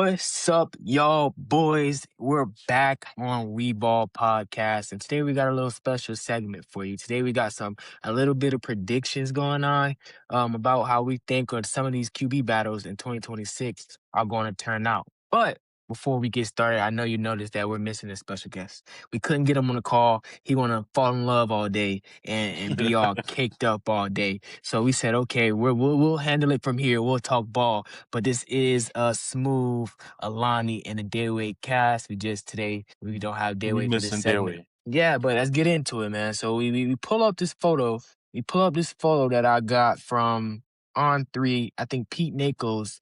What's up, y'all boys? We're back on We Ball Podcast, and today we got a little special segment for you. Today we got a little bit of predictions going on about how we think on some of these QB battles in 2026 are going to turn out. But before we get started, I know you noticed that we're missing a special guest. We couldn't get him on the call. He want to fall in love all day and be all caked up all day. So we said, okay, we'll handle it from here. We'll talk ball. But this is a smooth Alani and a Dayway cast. We don't have We Dayway for this missing segment. Dayway. Yeah, but let's get into it, man. So we pull up this photo. We pull up this photo that I got from On3. I think Pete Nichols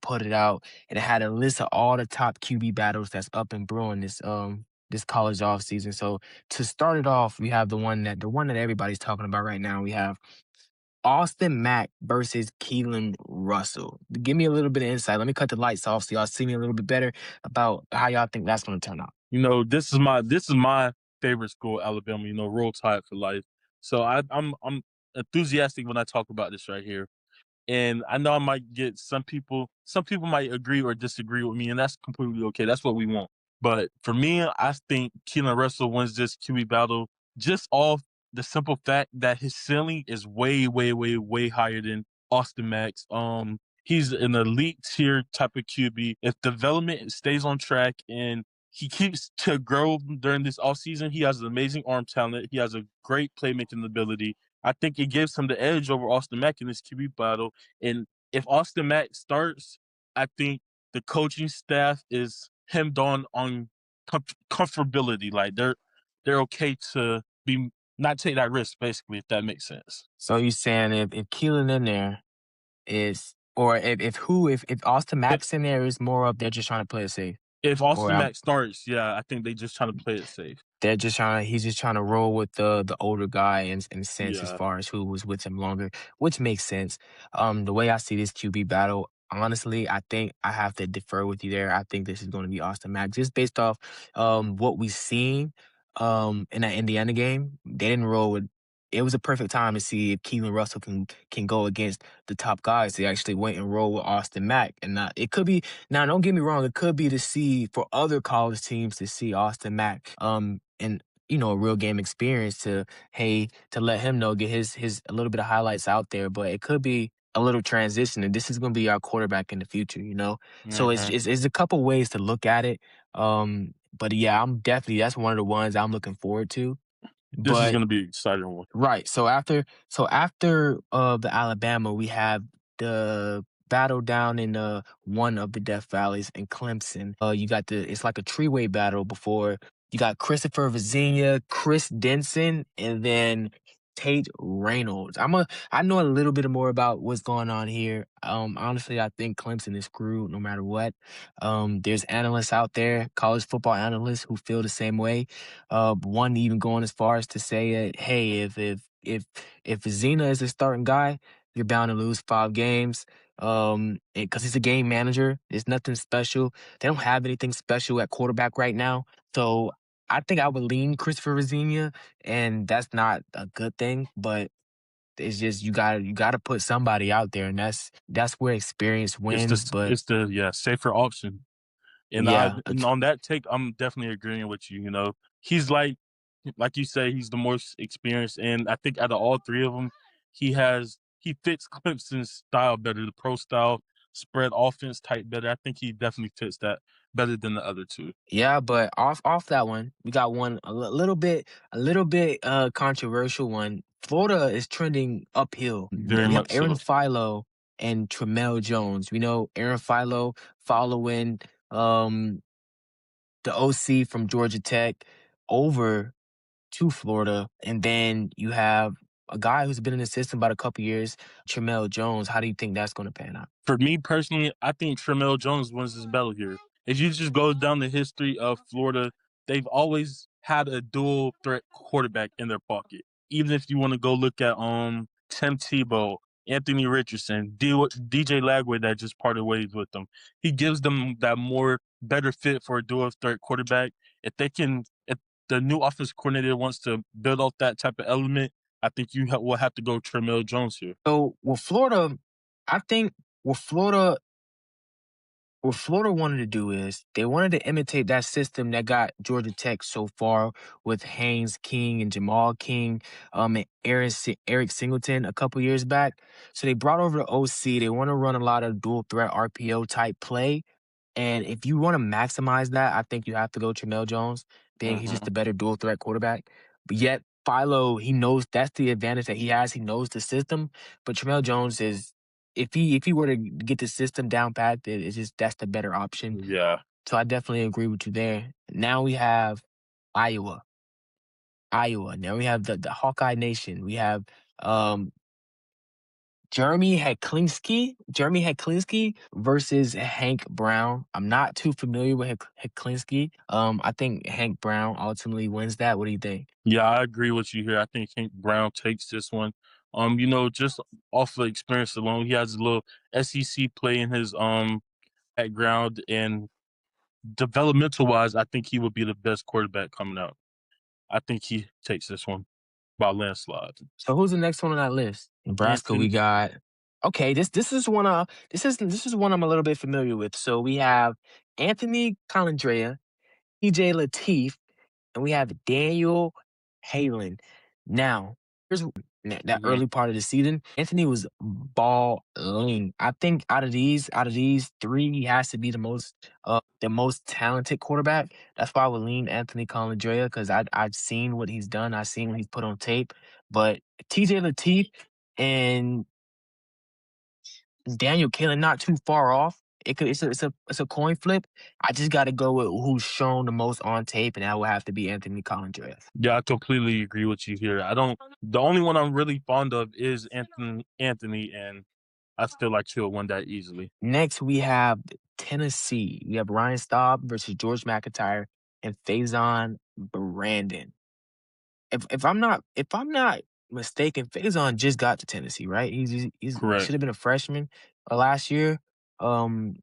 put it out, and it had a list of all the top QB battles that's up and brewing this college off season. So to start it off, we have the one that everybody's talking about right now. We have Austin Mack versus Keelan Russell. Give me a little bit of insight. Let me cut the lights off so y'all see me a little bit better about how y'all think that's going to turn out. This is my favorite school, Alabama. Roll Tide for life. So I'm enthusiastic when I talk about this right here. And I know I might get some people might agree or disagree with me, and that's completely okay. That's what we want. But for me, I think Keelan Russell wins this QB battle just off the simple fact that his ceiling is way, way, way, way higher than Austin Mack's. He's an elite tier type of QB. If development stays on track and he keeps to grow during this offseason, he has an amazing arm talent. He has a great playmaking ability. I think it gives him the edge over Austin Mack in this QB battle. And if Austin Mack starts, I think the coaching staff is hemmed on comfortability. Like they're okay to not take that risk, basically, if that makes sense. So you saying if Keelan in there is, or if Austin Mack's in there, is more of they're just trying to play it safe. If Or Austin Mack starts, yeah, I think they just trying to play it safe. he's just trying to roll with the older guy in a sense as Yeah. far as who was with him longer, which makes sense. The way I see this QB battle, honestly, I think I have to defer with you there. I think this is going to be Austin Mack just based off what we've seen in that Indiana game. They didn't roll with. It was a perfect time to see if Keelan Russell can go against the top guys. They actually went and rolled with Austin Mack, and it could be now. Don't get me wrong; it could be to see for other college teams to see Austin Mack, and a real game experience to let him know, get his a little bit of highlights out there. But it could be a little transition, and this is going to be our quarterback in the future. So it's a couple ways to look at it. But yeah, that's one of the ones I'm looking forward to. This is But going to be an exciting one. right. So after the Alabama, we have the battle down in one of the Death Valleys in Clemson. You got it's like a three-way battle before you got Christopher Vizzina, Chris Denson, and then Tate Reynolds. I know a little bit more about what's going on here. Honestly, I think Clemson is screwed no matter what. There's analysts out there, college football analysts, who feel the same way. One even going as far as to say that, hey, if Zena is the starting guy, you're bound to lose 5 games. Because he's a game manager, it's nothing special. They don't have anything special at quarterback right now. So I think I would lean Christopher Vizzina, and that's not a good thing. But it's just you gotta put somebody out there, and that's where experience wins. But It's the safer option. And yeah, and on that take, I'm definitely agreeing with you. He's like you say, he's the most experienced, and I think out of all three of them, he fits Clemson's style better, the pro style spread offense type better. I think he definitely fits that better than the other two. yeah, but off that one, we got one little bit controversial one. Florida is trending uphill. Very We have much Aaron so. Philo and Tramel Jones. We know Aaron Philo following the OC from Georgia Tech over to Florida, and then you have a guy who's been in the system about a couple years, Tramel Jones. How do you think that's going to pan out? For me personally, I think Tramel Jones wins this battle here. If you just go down the history of Florida, they've always had a dual threat quarterback in their pocket. Even if you want to go look at Tim Tebow, Anthony Richardson, DJ Lagway that just parted ways with them, he gives them that more better fit for a dual threat quarterback. If the new offensive coordinator wants to build off that type of element, I think you will have to go Tramel Jones here. So with Florida, I think with Florida, What Florida wanted to do is they wanted to imitate that system that got Georgia Tech so far with Haynes King and Jamal King, and Eric Singleton a couple years back. So they brought over the OC. They want to run a lot of dual threat RPO type play. And if you want to maximize that, I think you have to go Tramel Jones, being he's just Mhm. a better dual threat quarterback. But yet Philo, he knows that's the advantage that he has. He knows the system. But Tramel Jones is if he were to get the system down pat, it's just that's the better option. Yeah. So I definitely agree with you there. Now we have Iowa. Iowa. Now we have the Hawkeye Nation. We have um Jeremy Heklinski versus Hank Brown. I'm not too familiar with Heklinski. I think Hank Brown ultimately wins that. What do you think? Yeah, I agree with you here. I think Hank Brown takes this one. Just off of experience alone, he has a little SEC play in his background, and developmental wise, I think he would be the best quarterback coming out. I think he takes this one by landslide. So who's the next one on that list? Nebraska, we Anthony, got okay, this is one I'm a little bit familiar with. So we have Anthony Colandrea, EJ Lateef, and we have Daniel Halen. Now, here's that mhm. early part of the season, Anthony was balling. I think out of these three, he has to be the most talented quarterback. That's why I would lean Anthony Colandrea because I've seen what he's done. I've seen what he's put on tape. But TJ Lateef and Daniel Kalen not too far off. It's a coin flip. I just got to go with who's shown the most on tape, and that will have to be Anthony Colandrea. Yeah, I completely agree with you here. I don't. The only one I'm really fond of is Anthony, and I feel like he'll win that easily. Next, we have Tennessee. We have Ryan Staub versus George McIntyre and Faison Brandon. If I'm not mistaken, Faison just got to Tennessee, right? He should Correct. have been a freshman last year. Um,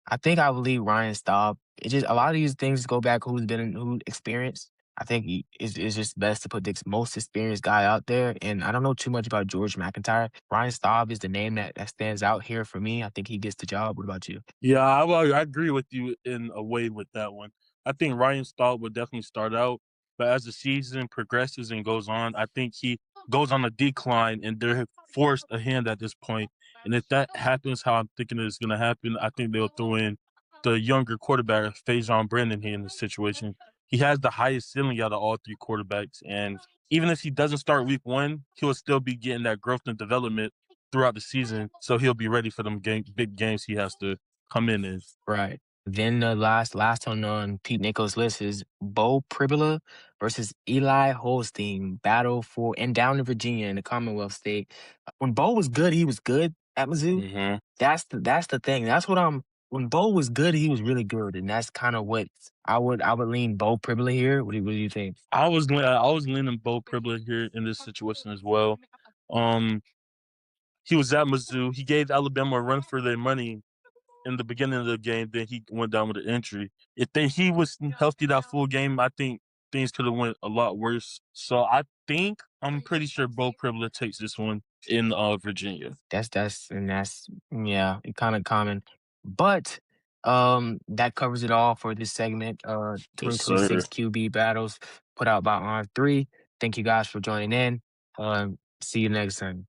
I think I believe Ryan Staub. It just a lot of these things go back who experienced. I think it's just best to put the most experienced guy out there. And I don't know too much about George McIntyre. Ryan Staub is the name that stands out here for me. I think he gets the job. What about you? Yeah, I agree with you in a way with that one. I think Ryan Staub would definitely start out, but as the season progresses and goes on, I think he goes on a decline, and they're forced a hand at this point. And if that happens, how I'm thinking it's going to happen, I think they'll throw in the younger quarterback, Fajon Brandon, here in this situation. He has the highest ceiling out of all three quarterbacks, and even if he doesn't start week one, he'll still be getting that growth and development throughout the season, so he'll be ready for them big games he has to come in as. Right. Then the last one on Pete Nichols' list is Bo Pribula versus Eli Holstein. Battle for and down in Virginia in the Commonwealth State. When Bo was good, he was good at Mizzou. Mhm. That's the thing. That's what I'm. When Bo was good, he was really good, and that's kind of what I would lean Bo Pribula here. What do you think? I was leaning Bo Pribler here in this situation as well. Um, he was at Mizzou. He gave Alabama a run for their money in the beginning of the game. Then he went down with an injury. If he was healthy that full game, I think things could have went a lot worse. So I'm pretty sure Bo Pribler takes this one in Virginia. That's yeah, kind of common. But that covers it all for this segment. Yes, sir. 2026 QB battles put out by On3. Thank you guys for joining in. See you next time.